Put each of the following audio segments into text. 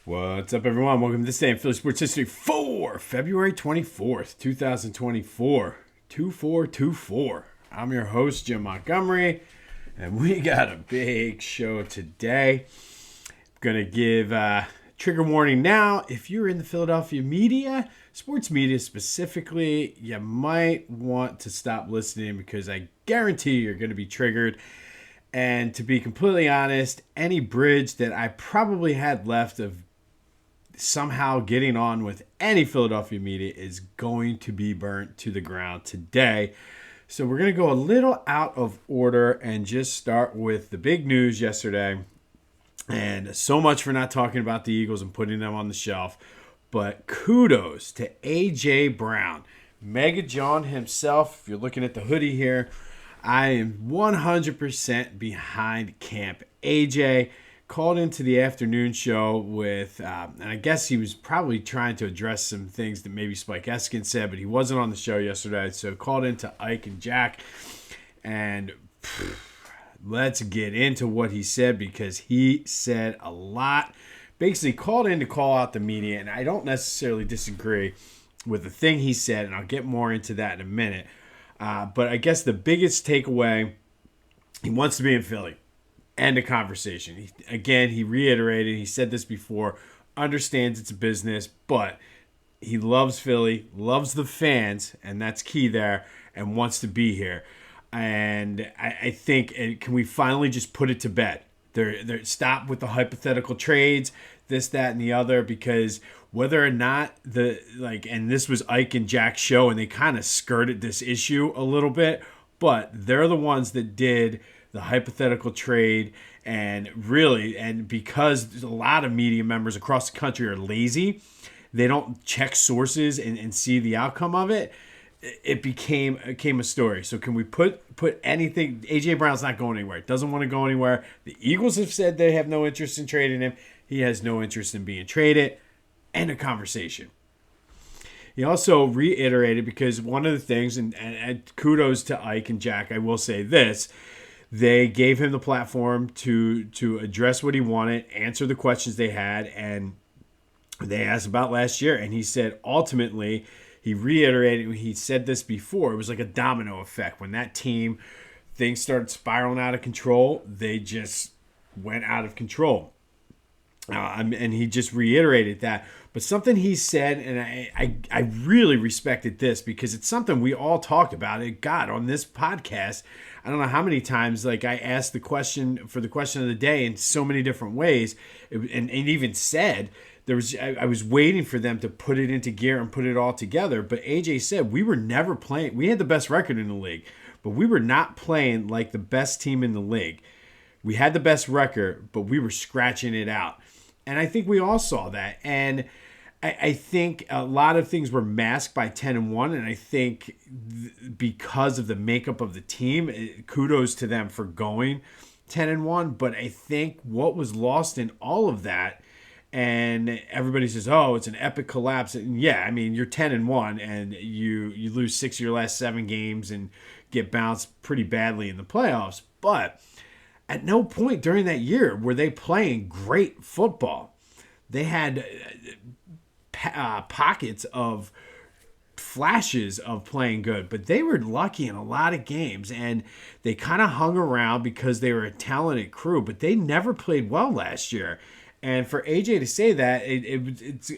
What's up, everyone? Welcome to this day in Philly Sports History for February 24th, 2024. 2424. I'm your host, Jim Montgomery, and we got a big show today. I'm going to give trigger warning now. If you're in the Philadelphia media, sports media specifically, you might want to stop listening because I guarantee you're going to be triggered. And to be completely honest, any bridge that I probably had left of somehow getting on with any Philadelphia media is going to be burnt to the ground today. So we're going to go a little out of order and just start with the big news yesterday. And so much for not talking about the Eagles and putting them on the shelf. But kudos to A.J. Brown. Mega John himself, if you're looking at the hoodie here, I am 100% behind Camp A.J. Called into the afternoon show with, and I guess he was probably trying to address some things that maybe Spike Eskin said, but he wasn't on the show yesterday. So called into Ike and Jack, and let's get into what he said because he said a lot. Basically called in to call out the media, and I don't necessarily disagree with the thing he said, and I'll get more into that in a minute. But I guess the biggest takeaway, he wants to be in Philly. End of conversation. He reiterated, he said this before, understands it's a business, but he loves Philly, loves the fans, and that's key there, and wants to be here. And I think, can we finally just put it to bed? Stop with the hypothetical trades, this, that, and the other, because whether or not and this was Ike and Jack's show, and they kind of skirted this issue a little bit, but they're the ones that did the hypothetical trade, and because a lot of media members across the country are lazy, they don't check sources and see the outcome of it. It became a story. So can we put anything? A.J. Brown's not going anywhere. Doesn't want to go anywhere. The Eagles have said they have no interest in trading him. He has no interest in being traded. End of conversation. He also reiterated, because one of the things, and kudos to Ike and Jack, I will say this, they gave him the platform to address what he wanted, answer the questions they had, and they asked about last year. And he said, ultimately, he reiterated, he said this before, it was like a domino effect. When that team, things started spiraling out of control, they just went out of control. And he just reiterated that. But something he said, and I really respected this because it's something we all talked about. God, on this podcast, I don't know how many times I asked the question for the question of the day in so many different ways, and even said I was waiting for them to put it into gear and put it all together. But AJ said we were never playing. We had the best record in the league, but we were not playing like the best team in the league. We had the best record, but we were scratching it out. And I think we all saw that. And I think a lot of things were masked by 10-1. And I think because of the makeup of the team, kudos to them for going 10-1. But I think what was lost in all of that, and everybody says, oh, it's an epic collapse. And yeah, I mean, you're 10-1 and you lose 6 of your last 7 games and get bounced pretty badly in the playoffs. But at no point during that year were they playing great football. They had pockets of flashes of playing good, but they were lucky in a lot of games, and they kind of hung around because they were a talented crew, but they never played well last year. And for AJ to say that, it's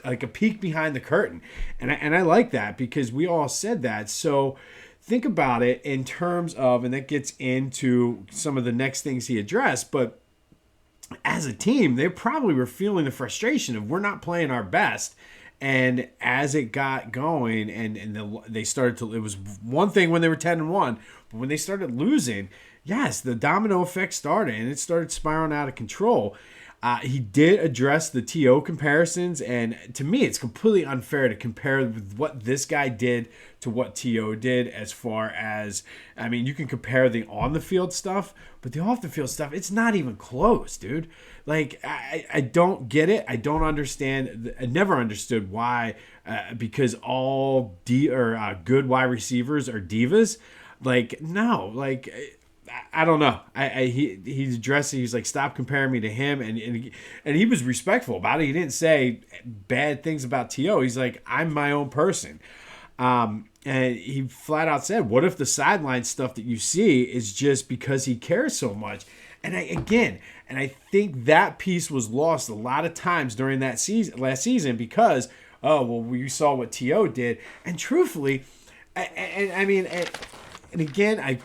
like a peek behind the curtain. And I like that because we all said that. So think about it in terms of, and that gets into some of the next things he addressed, but as a team, they probably were feeling the frustration of we're not playing our best. And as it got going they started to, it was one thing when they were 10-1, but when they started losing, yes, the domino effect started and it started spiraling out of control. He did address the TO comparisons, and to me, it's completely unfair to compare with what this guy did to what TO did as far as, I mean, you can compare the on-the-field stuff, but the off-the-field stuff, it's not even close, dude. Like, I don't get it. I don't understand. I never understood why, because all good wide receivers are divas. Like, no, like, I don't know. He's addressing. He's like, stop comparing me to him, and he was respectful about it. He didn't say bad things about T.O. He's like, I'm my own person, and he flat out said, what if the sideline stuff that you see is just because he cares so much? And I think that piece was lost a lot of times during that season, last season, because you saw what T.O. did, and truthfully, and again, I've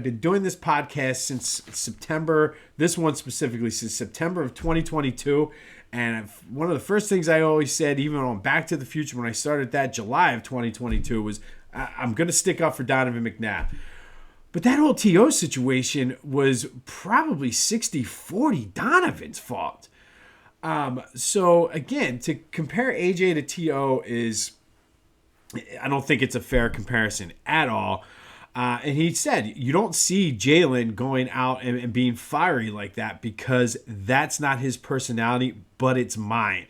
been doing this podcast since September, this one specifically, since September of 2022. And one of the first things I always said, even on Back to the Future, when I started that July of 2022, was I'm going to stick up for Donovan McNabb. But that whole T.O. situation was probably 60-40 Donovan's fault. So again, to compare AJ to T.O. I don't think it's a fair comparison at all. And he said, you don't see Jalen going out and being fiery like that because that's not his personality, but it's mine.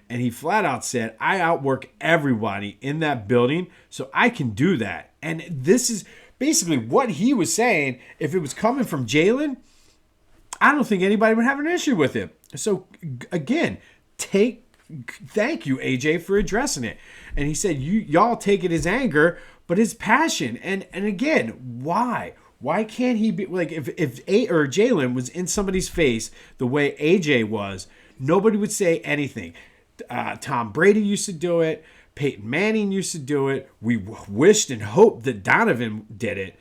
And he flat out said, I outwork everybody in that building, so I can do that. And this is basically what he was saying. If it was coming from Jalen, I don't think anybody would have an issue with it. So again, thank you, AJ, for addressing it. And he said, y'all take it as anger, but his passion. And again, why? Why can't he be like, if Jalen was in somebody's face the way AJ was, nobody would say anything. Tom Brady used to do it. Peyton Manning used to do it. We wished and hoped that Donovan did it.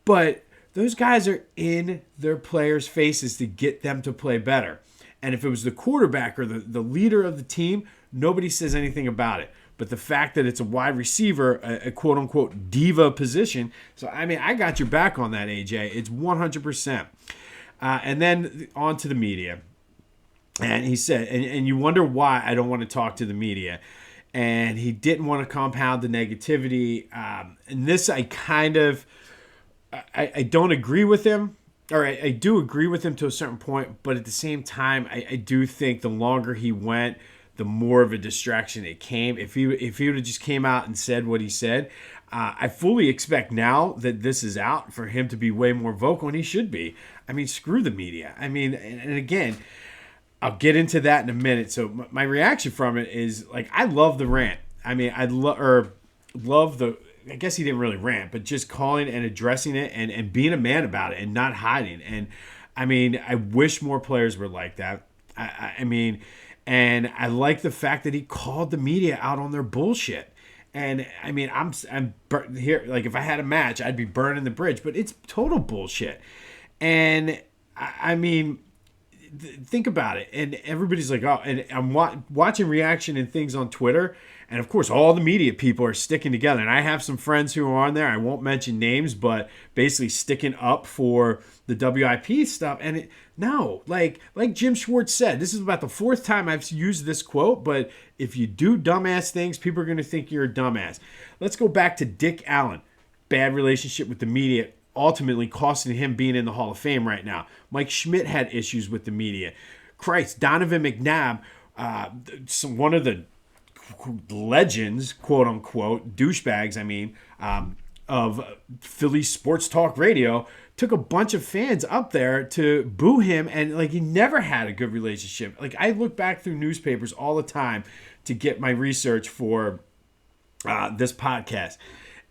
But those guys are in their players' faces to get them to play better. And if it was the quarterback or the leader of the team, nobody says anything about it. But the fact that it's a wide receiver, a quote-unquote diva position, so, I mean, I got your back on that, AJ. It's 100%. And then on to the media. And he said, and you wonder why I don't want to talk to the media. And he didn't want to compound the negativity. And this I don't agree with him. Or I do agree with him to a certain point. But at the same time, I do think the longer he went, the more of a distraction it came. If he would have just came out and said what he said, I fully expect now that this is out for him to be way more vocal, and he should be. I mean, screw the media. I mean, and again, I'll get into that in a minute. So my reaction from it is, like, I love the rant. I mean, love the, I guess he didn't really rant, but just calling and addressing it and being a man about it and not hiding. And I mean, I wish more players were like that. I mean, and I like the fact that he called the media out on their bullshit. And I mean, I'm here. Like, if I had a match, I'd be burning the bridge. But it's total bullshit. And I mean, think about it. And everybody's like, oh, and I'm watching reaction and things on Twitter. And of course, all the media people are sticking together. And I have some friends who are on there. I won't mention names, but basically sticking up for the WIP stuff. And like Jim Schwartz said, this is about the fourth time I've used this quote, but if you do dumbass things, people are going to think you're a dumbass. Let's go back to Dick Allen. Bad relationship with the media, ultimately costing him being in the Hall of Fame right now. Mike Schmidt had issues with the media. Christ, Donovan McNabb, one of the legends, quote unquote, douchebags, of Phillies sports talk radio, took a bunch of fans up there to boo him, and like, he never had a good relationship. Like, I look back through newspapers all the time to get my research for this podcast,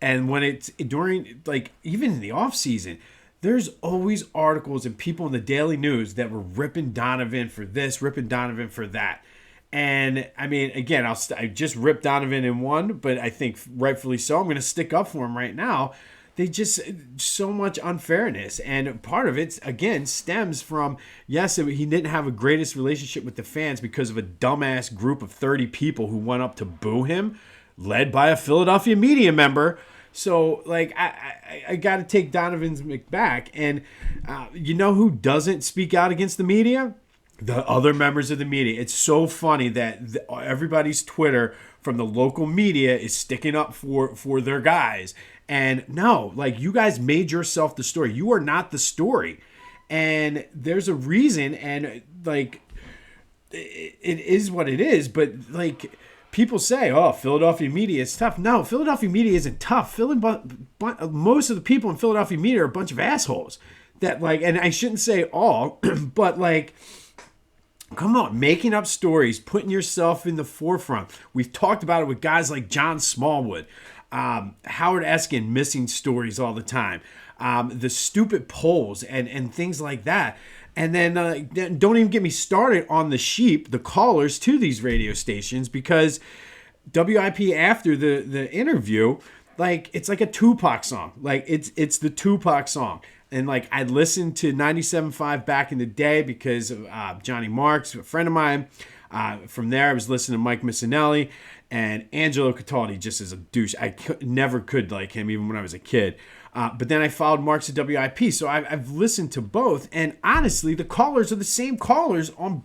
and when it's during, like, even in the off season, there's always articles and people in the Daily News that were ripping Donovan for this, ripping Donovan for that. And I mean, again, I just ripped Donovan in one, but I think rightfully so. I'm going to stick up for him right now. They just, so much unfairness. And part of it, again, stems from, yes, he didn't have a greatest relationship with the fans because of a dumbass group of 30 people who went up to boo him, led by a Philadelphia media member. So, like, I got to take Donovan's back. And you know who doesn't speak out against the media? The other members of the media. It's so funny that everybody's Twitter from the local media is sticking up for their guys. And no, like, you guys made yourself the story. You are not the story. And there's a reason, and like, it is what it is. But like, people say, oh, Philadelphia media is tough. No, Philadelphia media isn't tough. Most of the people in Philadelphia media are a bunch of assholes. that like, and I shouldn't say all, but like, come on, making up stories, putting yourself in the forefront. We've talked about it with guys like John Smallwood, Howard Eskin missing stories all the time, the stupid polls and things like that. And then don't even get me started on the sheep, the callers to these radio stations, because WIP after the interview, like it's like a Tupac song. Like it's the Tupac song. And like I listened to 97.5 back in the day because of Johnny Marks, a friend of mine. From there, I was listening to Mike Missinelli, and Angelo Cataldi just is a douche. I never could like him even when I was a kid. But then I followed Marks at WIP, so I've listened to both. And honestly, the callers are the same callers on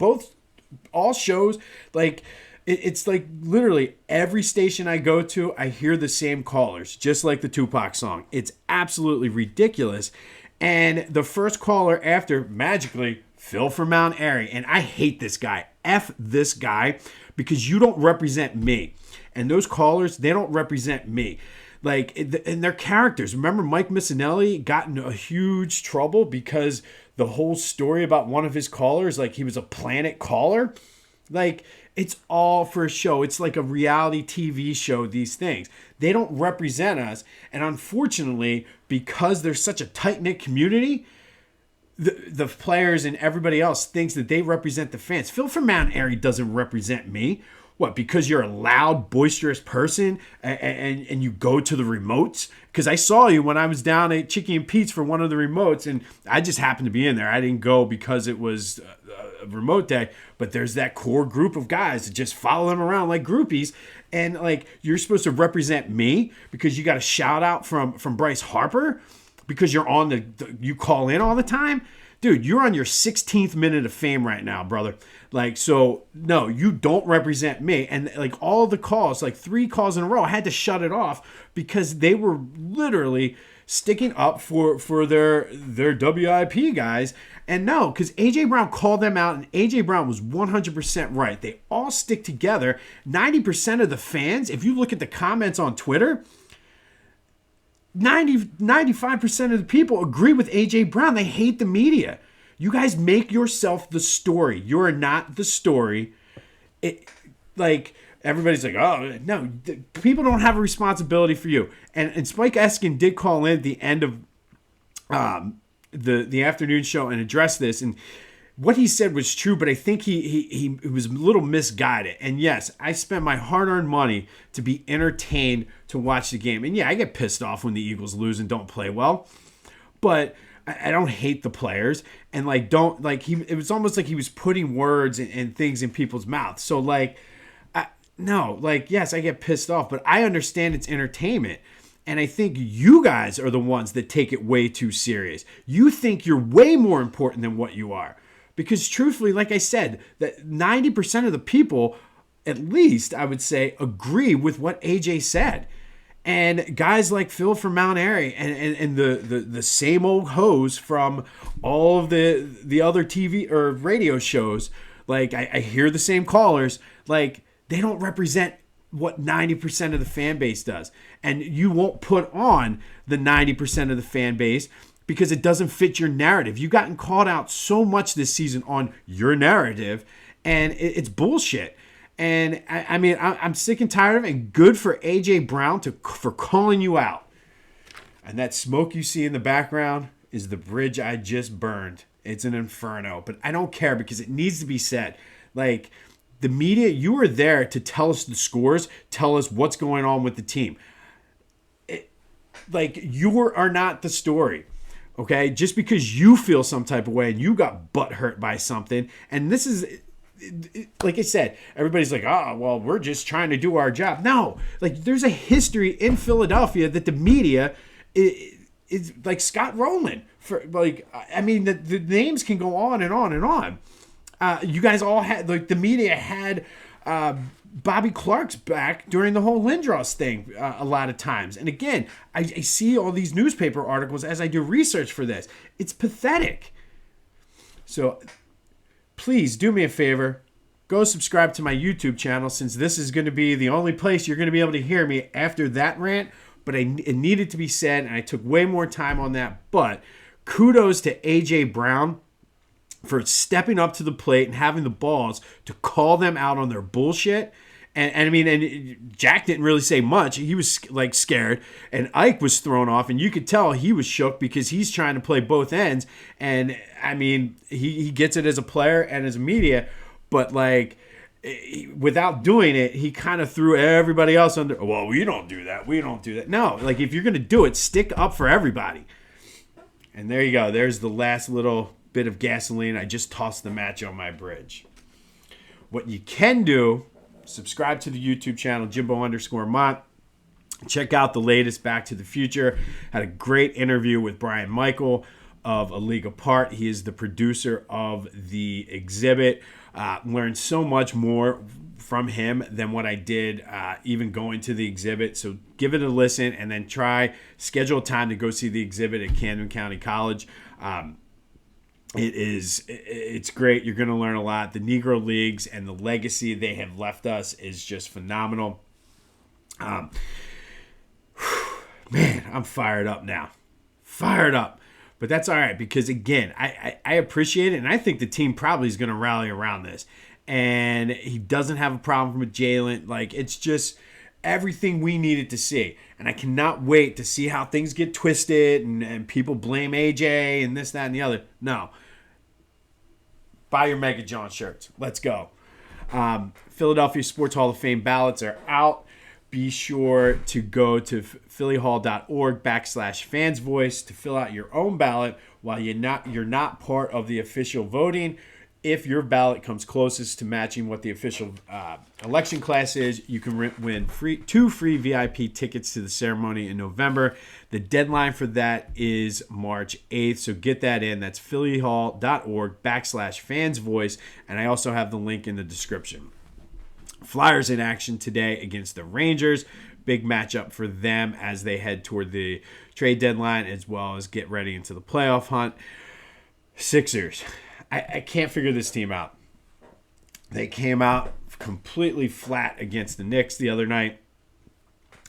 all shows. Like it's like literally every station I go to, I hear the same callers, just like the Tupac song. It's absolutely ridiculous. And the first caller after, magically, Phil from Mount Airy. And I hate this guy. F this guy, because you don't represent me. And those callers, they don't represent me. Like, and their characters. Remember Mike Missinelli got in a huge trouble because the whole story about one of his callers, like he was a Planet caller. Like, it's all for a show. It's like a reality TV show, these things. They don't represent us. And unfortunately, because there's such a tight-knit community, the players and everybody else thinks that they represent the fans. Phil from Mount Airy doesn't represent me. What, because you're a loud, boisterous person and you go to the remotes? Because I saw you when I was down at Chicky and Pete's for one of the remotes, and I just happened to be in there. I didn't go because it was a remote day, but there's that core group of guys that just follow them around like groupies. And like, you're supposed to represent me because you got a shout out from Bryce Harper because you're on you call in all the time. Dude, you're on your 16th minute of fame right now, brother. Like, so, no, you don't represent me. And, like, all the calls, like 3 calls in a row, I had to shut it off because they were literally sticking up for their WIP guys. And no, because A.J. Brown called them out, and A.J. Brown was 100% right. They all stick together. 90% of the fans, if you look at the comments on Twitter, 95% of the people agree with A.J. Brown. They hate the media. You guys make yourself the story. You're not the story. Like, everybody's like, oh, no, people don't have a responsibility for you. And Spike Eskin did call in at the end of the afternoon show and address this. And what he said was true, but I think he was a little misguided. And yes, I spent my hard-earned money to be entertained to watch the game. And yeah, I get pissed off when the Eagles lose and don't play well. But I don't hate the players. And like, it was almost like he was putting words and things in people's mouths. So like, yes, I get pissed off, but I understand it's entertainment. And I think you guys are the ones that take it way too serious. You think you're way more important than what you are. Because truthfully, like I said, that 90% of the people, at least I would say, agree with what AJ said. And guys like Phil from Mount Airy and the same old hoes from all of the other TV or radio shows, like I hear the same callers, like they don't represent what 90% of the fan base does. And you won't put on the 90% of the fan base because it doesn't fit your narrative. You've gotten called out so much this season on your narrative, and it's bullshit. And I mean, I'm sick and tired of it. And good for A.J. Brown for calling you out. And that smoke you see in the background is the bridge I just burned. It's an inferno, but I don't care because it needs to be said. Like, the media, you are there to tell us the scores, tell us what's going on with the team. You are not the story. Okay, just because you feel some type of way and you got butt hurt by something, and this is, like I said, everybody's like, oh, well, we're just trying to do our job. No, like there's a history in Philadelphia that the media is like Scott Rowland. For like, I mean, the names can go on and on and on. You guys all had, like, the media had Bobby Clark's back during the whole Lindros thing a lot of times. And again, I see all these newspaper articles as I do research for this. It's pathetic. So please do me a favor. Go subscribe to my YouTube channel, since this is going to be the only place you're going to be able to hear me after that rant. But it needed to be said, and I took way more time on that. But kudos to A.J. Brown for stepping up to the plate and having the balls to call them out on their bullshit. And I mean, and Jack didn't really say much. He was like scared, and Ike was thrown off, and you could tell he was shook because he's trying to play both ends. And I mean, he gets it as a player and as a media, but like without doing it, he kind of threw everybody else under. Well, we don't do that. We don't do that. No, like if you're gonna do it, stick up for everybody. And there you go. There's the last little bit of gasoline. I just tossed the match on my bridge. What you can do, subscribe to the YouTube channel, Jimbo_Mont. Check out the latest Back to the Future. Had a great interview with Brian Michael of A League Apart. He is the producer of the exhibit. Learned so much more from him than what I did even going to the exhibit. So give it a listen and then schedule time to go see the exhibit at Camden County College. It's great. You're going to learn a lot. The Negro Leagues and the legacy they have left us is just phenomenal. Man, I'm fired up now. Fired up. But that's all right because, again, I appreciate it, and I think the team probably is going to rally around this. And he doesn't have a problem with Jalen. Like, it's just everything we needed to see. And I cannot wait to see how things get twisted and people blame AJ and this, that, and the other. No. Buy your Mega John shirts. Let's go. Philadelphia Sports Hall of Fame ballots are out. Be sure to go to phillyhall.org/fansvoice to fill out your own ballot while you're not part of the official voting. If your ballot comes closest to matching what the official election class is, you can win two free VIP tickets to the ceremony in November. The deadline for that is March 8th, so get that in. That's phillyhall.org/fansvoice, and I also have the link in the description. Flyers in action today against the Rangers. Big matchup for them as they head toward the trade deadline as well as get ready into the playoff hunt. Sixers. I can't figure this team out. They came out completely flat against the Knicks the other night.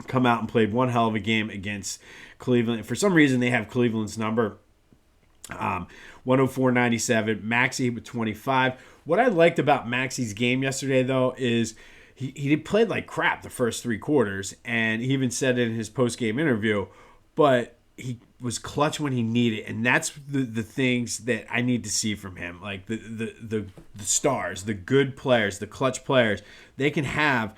Come out and played one hell of a game against Cleveland. For some reason, they have Cleveland's number. 104-97. Maxey with 25. What I liked about Maxey's game yesterday, though, is he played like crap the first three quarters, and he even said it in his post-game interview, but he was clutch when he needed, and that's the things that I need to see from him. Like the stars, the good players, the clutch players, they can have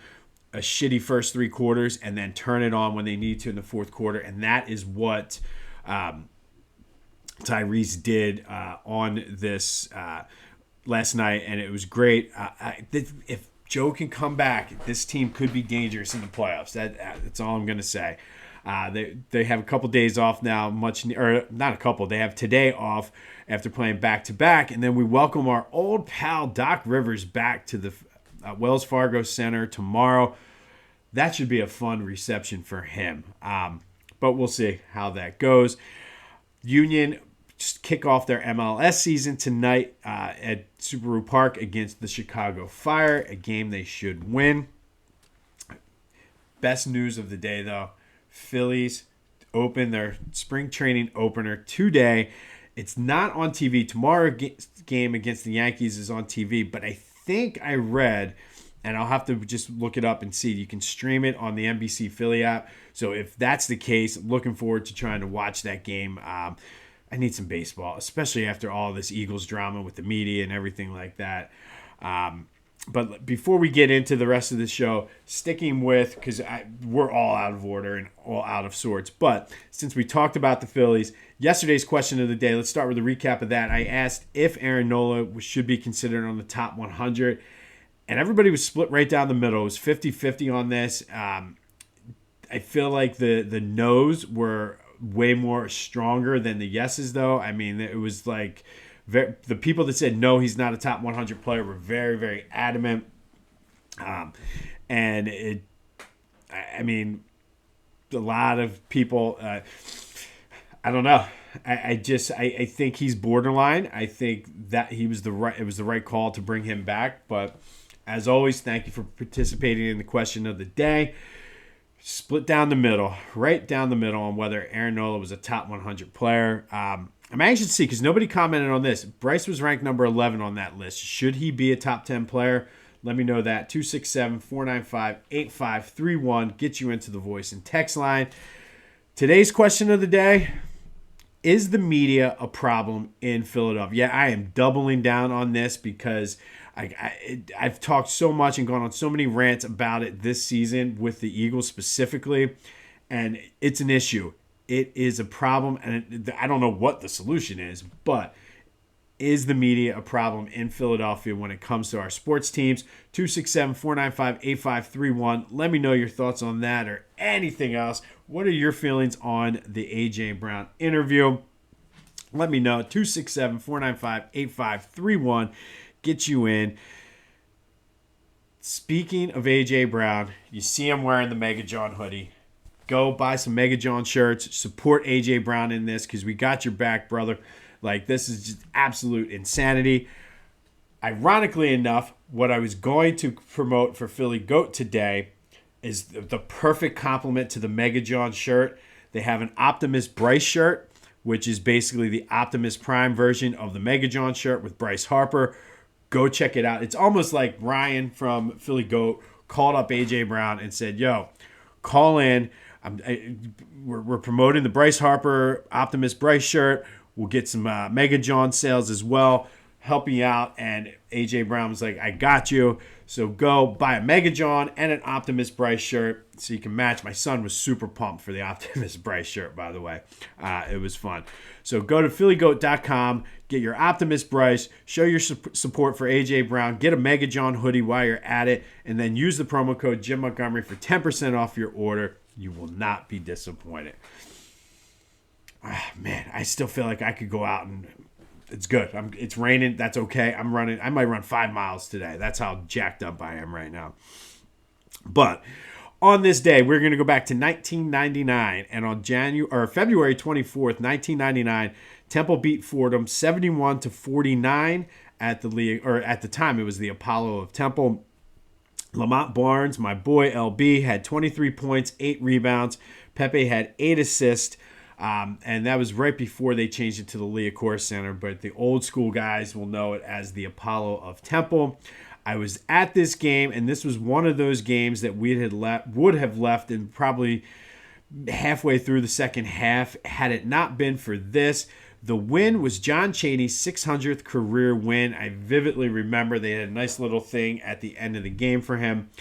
a shitty first three quarters and then turn it on when they need to in the fourth quarter, and that is what Tyrese did on this last night, and it was great. If Joe can come back, this team could be dangerous in the playoffs. That's all I'm going to say. They have a couple days off now, not a couple. They have today off after playing back-to-back, and then we welcome our old pal Doc Rivers back to the Wells Fargo Center tomorrow. That should be a fun reception for him, but we'll see how that goes. Union just kick off their MLS season tonight at Subaru Park against the Chicago Fire, a game they should win. Best news of the day, though. Phillies open their spring training opener today. It's not on TV. Tomorrow's game against the Yankees is on TV, but I think I read, and I'll have to just look it up and see, you can stream it on the NBC Philly app. So if that's the case, looking forward to trying to watch that game. I need some baseball, especially after all this Eagles drama with the media and everything like that. But before we get into the rest of the show, sticking with, because we're all out of order and all out of sorts, but since we talked about the Phillies, yesterday's question of the day, let's start with a recap of that. I asked if Aaron Nola should be considered on the top 100, and everybody was split right down the middle. It was 50-50 on this. I feel like the no's were way more stronger than the yeses, though. I mean, it was like the people that said no, he's not a top 100 player were very, very adamant. And I mean, a lot of people, I don't know. I think he's borderline. I think that it was the right call to bring him back. But as always, thank you for participating in the question of the day. Split down the middle, right down the middle on whether Aaron Nola was a top 100 player. I'm anxious to see because nobody commented on this. Bryce was ranked number 11 on that list. Should he be a top 10 player? Let me know that. 267-495-8531. Get you into the voice and text line. Today's question of the day: is the media a problem in Philadelphia? Yeah, I am doubling down on this because I've talked so much and gone on so many rants about it this season with the Eagles specifically, and it's an issue. It is a problem, and I don't know what the solution is, but is the media a problem in Philadelphia when it comes to our sports teams? 267-495-8531. Let me know your thoughts on that or anything else. What are your feelings on the A.J. Brown interview? Let me know. 267-495-8531. Get you in. Speaking of A.J. Brown, you see him wearing the Mega John hoodie. Go buy some Mega John shirts. Support A.J. Brown in this because we got your back, brother. Like, this is just absolute insanity. Ironically enough, what I was going to promote for Philly Goat today is the perfect complement to the Mega John shirt. They have an Optimus Bryce shirt, which is basically the Optimus Prime version of the Mega John shirt with Bryce Harper. Go check it out. It's almost like Ryan from Philly Goat called up A.J. Brown and said, yo, call in. We're promoting the Bryce Harper Optimus Bryce shirt. We'll get some Mega John sales as well. Help me out. And A.J. Brown was like, I got you. So go buy a Mega John and an Optimus Bryce shirt so you can match. My son was super pumped for the Optimus Bryce shirt, by the way. It was fun. So go to phillygoat.com, get your Optimus Bryce, show your support for A.J. Brown, get a Mega John hoodie while you're at it, and then use the promo code Jim Montgomery for 10% off your order. You will not be disappointed. Man, I still feel like I could go out and it's good. It's raining. That's okay. I might run 5 miles today. That's how jacked up I am right now. But on this day, we're going to go back to 1999, and on February 24th, 1999, Temple beat Fordham 71-49 at the league, or at the time it was the Apollo of Temple. Lamont Barnes, my boy LB, had 23 points, 8 rebounds. Pepe had 8 assists. And that was right before they changed it to the Liacouras Center, but the old school guys will know it as the Apollo of Temple. I was at this game, and this was one of those games that would have left in probably halfway through the second half had it not been for this. The win was John Chaney's 600th career win. I vividly remember they had a nice little thing at the end of the game for him.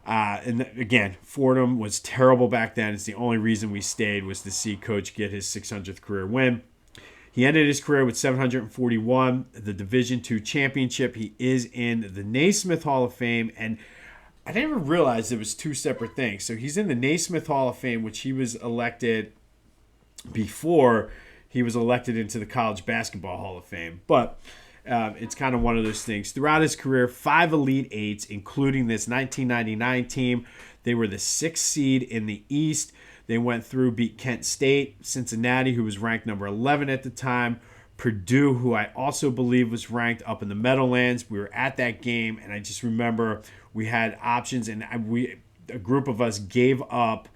And again, Fordham was terrible back then. It's the only reason we stayed was to see Coach get his 600th career win. He ended his career with 741, the Division II championship. He is in the Naismith Hall of Fame, and I didn't even realize it was 2 separate things. So he's in the Naismith Hall of Fame, which he was elected before he was elected into the College Basketball Hall of Fame. But it's kind of one of those things. Throughout his career, 5 Elite Eights, including this 1999 team. They were the 6th seed in the East. They went through, beat Kent State, Cincinnati, who was ranked number 11 at the time, Purdue, who I also believe was ranked up in the Meadowlands. We were at that game, and I just remember we had options, and a group of us gave up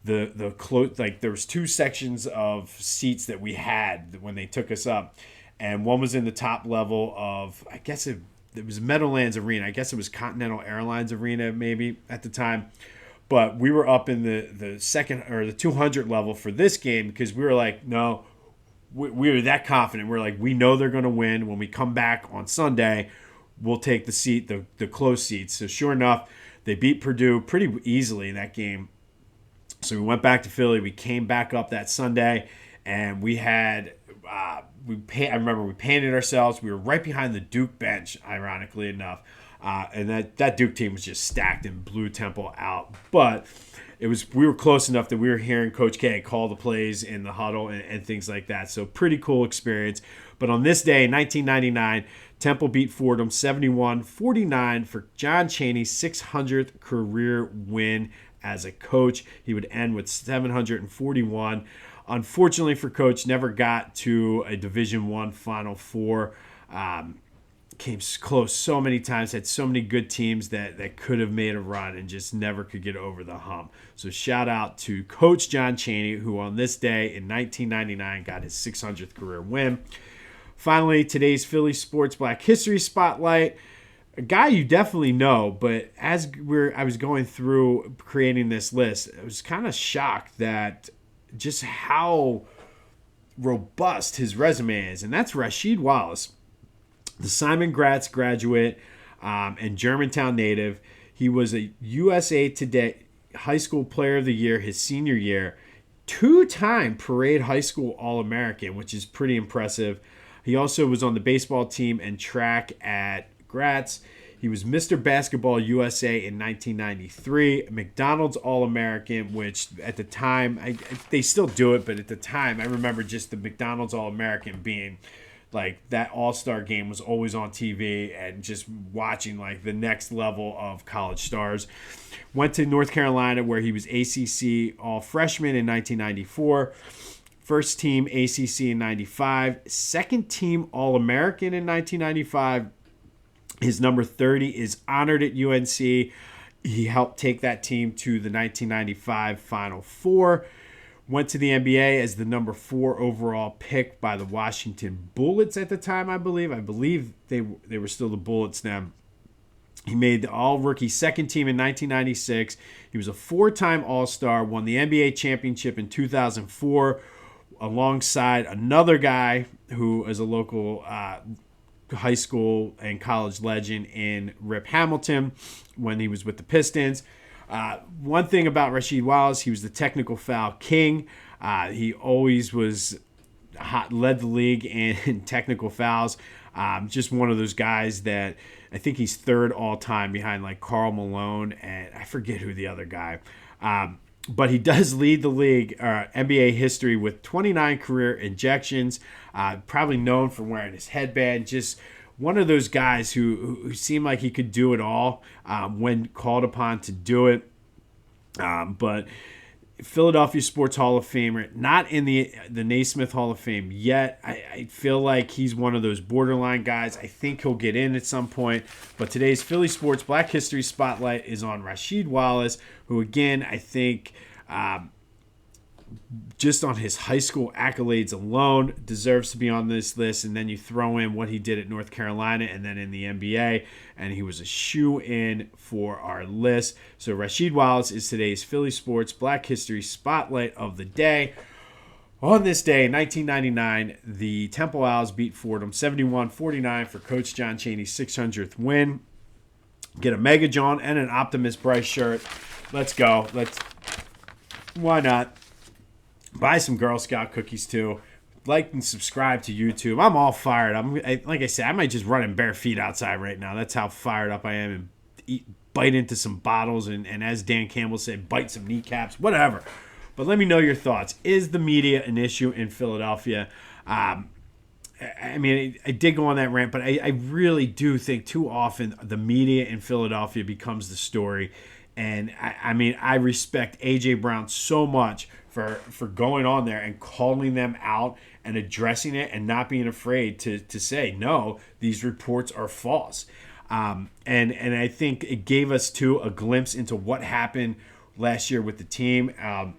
the close. Like there was 2 sections of seats that we had when they took us up. And one was in the top level of, I guess it was Meadowlands Arena. I guess it was Continental Airlines Arena maybe at the time. But we were up in the second or the 200 level for this game because we were like, no, we were that confident. We're like, we know they're going to win. When we come back on Sunday, we'll take the seat, the close seats. So sure enough, they beat Purdue pretty easily in that game. So we went back to Philly. We came back up that Sunday, and we had I remember we painted ourselves. We were right behind the Duke bench, ironically enough. And that Duke team was just stacked and blew Temple out. But we were close enough that we were hearing Coach K call the plays in the huddle and things like that. So pretty cool experience. But on this day, 1999, Temple beat Fordham 71-49 for John Chaney's 600th career win as a coach. He would end with 741. Unfortunately for Coach, never got to a Division I Final Four. came close so many times, had so many good teams that could have made a run and just never could get over the hump. So shout out to Coach John Chaney, who on this day in 1999 got his 600th career win. Finally, today's Philly Sports Black History Spotlight. A guy you definitely know, but as I was going through creating this list, I was kind of shocked that just how robust his resume is, and that's Rasheed Wallace, the Simon Gratz graduate and Germantown native. He was a USA Today High School Player of the Year his senior year, two-time Parade High School All-American, which is pretty impressive. He also was on the baseball team and track at Gratz. He was Mr. Basketball USA in 1993, McDonald's All-American, which at the time, they still do it, but at the time, I remember just the McDonald's All-American being like that all-star game was always on TV and just watching like the next level of college stars. Went to North Carolina where he was ACC All-Freshman in 1994. First team ACC in 95. Second team All-American in 1995. His number 30 is honored at UNC. He helped take that team to the 1995 Final Four. Went to the NBA as the number 4 overall pick by the Washington Bullets at the time, I believe. I believe they were still the Bullets then. He made the all-rookie second team in 1996. He was a 4-time All-Star, won the NBA championship in 2004 alongside another guy who is a local high school and college legend in Rip Hamilton when he was with the Pistons. One thing about Rasheed Wallace, he was the technical foul king. He always was led the league in technical fouls. Just one of those guys that I think he's third all time behind like Karl Malone and I forget who the other guy. But he does lead the league, NBA history, with 29 career ejections. Probably known for wearing his headband. Just one of those guys who seemed like he could do it all when called upon to do it. But Philadelphia Sports Hall of Famer, not in the Naismith Hall of Fame yet. I feel like he's one of those borderline guys. I think he'll get in at some point. But today's Philly Sports Black History Spotlight is on Rasheed Wallace, who again, I think just on his high school accolades alone deserves to be on this list. And then you throw in what he did at North Carolina and then in the NBA, and he was a shoe-in for our list. So Rasheed Wallace is today's Philly Sports Black History Spotlight of the day. On this day, in 1999, the Temple Owls beat Fordham 71-49 for Coach John Chaney's 600th win. Get a Mega John and an Optimus Bryce shirt. Let's go. Why not? Buy some Girl Scout cookies too. Like and subscribe to YouTube. I'm all fired up. Like I said, I might just run in bare feet outside right now. That's how fired up I am. And bite into some bottles and as Dan Campbell said, bite some kneecaps, whatever. But let me know your thoughts. Is the media an issue in Philadelphia? I mean, I did go on that rant, but I really do think too often the media in Philadelphia becomes the story. And I respect A.J. Brown so much for going on there and calling them out and addressing it and not being afraid to say, no, these reports are false. And I think it gave us, too, a glimpse into what happened last year with the team. I'm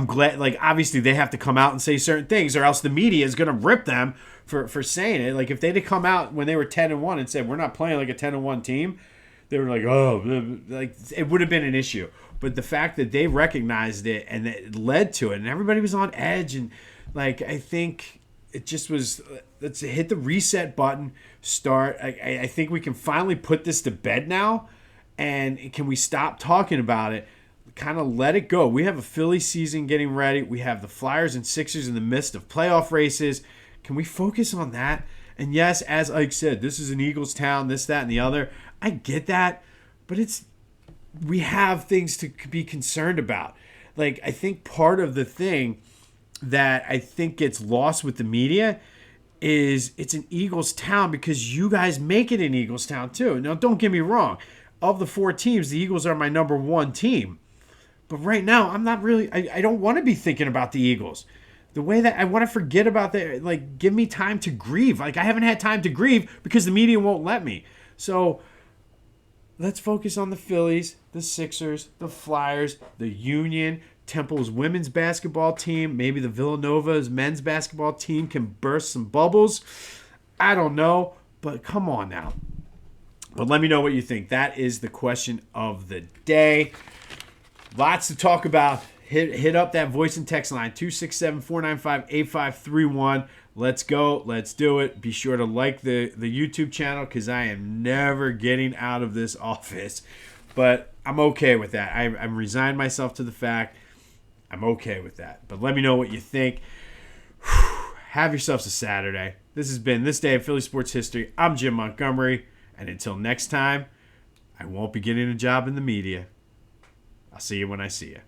glad, obviously they have to come out and say certain things or else the media is going to rip them for saying it. Like, if they'd have come out when they were 10-1 and said, we're not playing like a 10-1 team, they were like, oh, like it would have been an issue. But the fact that they recognized it and it led to it and everybody was on edge and I think it just was, let's hit the reset button, start. I think we can finally put this to bed now. And can we stop talking about it? Kind of let it go. We have a Philly season getting ready. We have the Flyers and Sixers in the midst of playoff races. Can we focus on that? And yes, as Ike said, this is an Eagles town, this, that, and the other. I get that, but we have things to be concerned about. I think part of the thing that I think gets lost with the media is it's an Eagles town because you guys make it an Eagles town too. Now, don't get me wrong. Of the 4 teams, the Eagles are my number 1 team. But right now, I'm not really – I don't want to be thinking about the Eagles. The way that I want to forget about that, like, give me time to grieve. Like, I haven't had time to grieve because the media won't let me. So let's focus on the Phillies, the Sixers, the Flyers, the Union, Temple's women's basketball team. Maybe the Villanova's men's basketball team can burst some bubbles. I don't know, but come on now. But let me know what you think. That is the question of the day. Lots to talk about. Hit up that voice and text line, 267-495-8531. Let's go. Let's do it. Be sure to like the YouTube channel because I am never getting out of this office. But I'm okay with that. I'm resigned myself to the fact I'm okay with that. But let me know what you think. Have yourselves a Saturday. This has been This Day in Philly Sports History. I'm Jim Montgomery. And until next time, I won't be getting a job in the media. I'll see you when I see you.